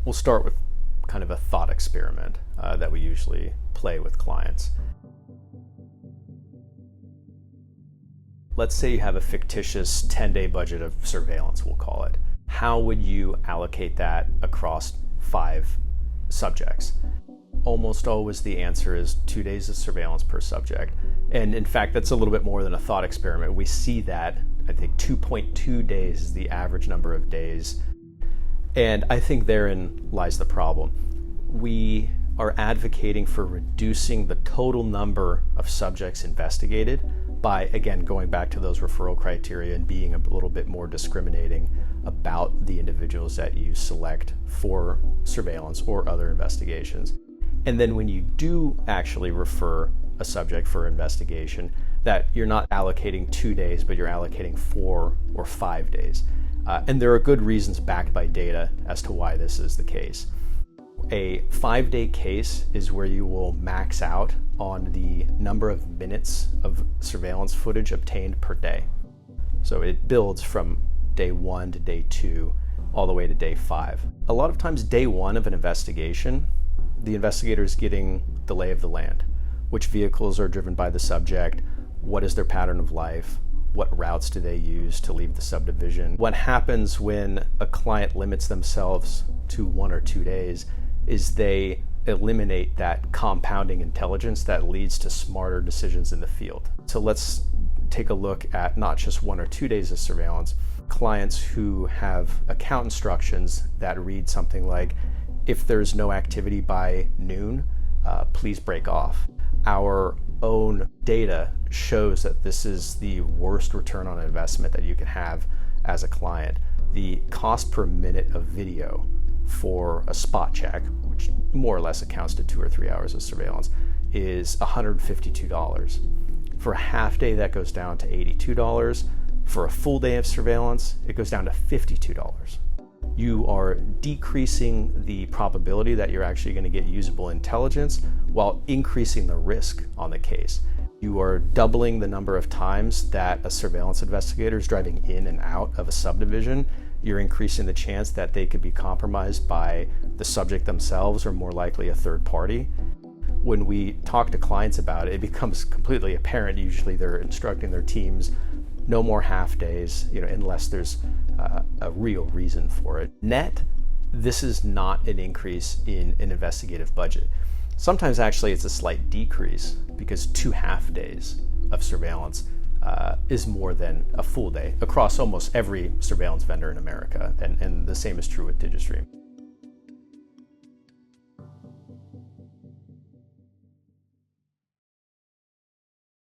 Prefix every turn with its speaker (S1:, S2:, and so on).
S1: We'll start with kind of a thought experiment that we usually play with clients. Let's say you have a fictitious 10-day budget of surveillance, we'll call it. How would you allocate that across 5 subjects? Almost always the answer is 2 days of surveillance per subject. And in fact, that's a little bit more than a thought experiment. We see that, I think 2.2 days is the average number of days. And I think therein lies the problem. We are advocating for reducing the total number of subjects investigated by, again, going back to those referral criteria and being a little bit more discriminating about the individuals that you select for surveillance or other investigations. And then when you do actually refer a subject for investigation, that you're not allocating 2 days, but you're allocating 4 or 5 days. And there are good reasons backed by data as to why this is the case. A 5-day case is where you will max out on the number of minutes of surveillance footage obtained per day. So it builds from day 1 to day 2, all the way to day 5. A lot of times day 1 of an investigation, the investigator is getting the lay of the land. Which vehicles are driven by the subject? What is their pattern of life? What routes do they use to leave the subdivision? What happens when a client limits themselves to 1 or 2 days is they eliminate that compounding intelligence that leads to smarter decisions in the field. So let's take a look at not just 1 or 2 days of surveillance. Clients who have account instructions that read something like, if there's no activity by noon, please break off. Our own data shows that this is the worst return on investment that you can have as a client. The cost per minute of video for a spot check, which more or less accounts to 2 or 3 hours of surveillance, is $152. For a half day, that goes down to $82. For a full day of surveillance, it goes down to $52. You are decreasing the probability that you're actually going to get usable intelligence while increasing the risk on the case. You are doubling the number of times that a surveillance investigator is driving in and out of a subdivision. You're increasing the chance that they could be compromised by the subject themselves or more likely a third party. When we talk to clients about it, it becomes completely apparent. Usually they're instructing their teams no more half days, unless there's a real reason for it. Net, this is not an increase in an investigative budget. Sometimes actually it's a slight decrease because 2 half days of surveillance is more than a full day across almost every surveillance vendor in America, and the same is true with DigiStream.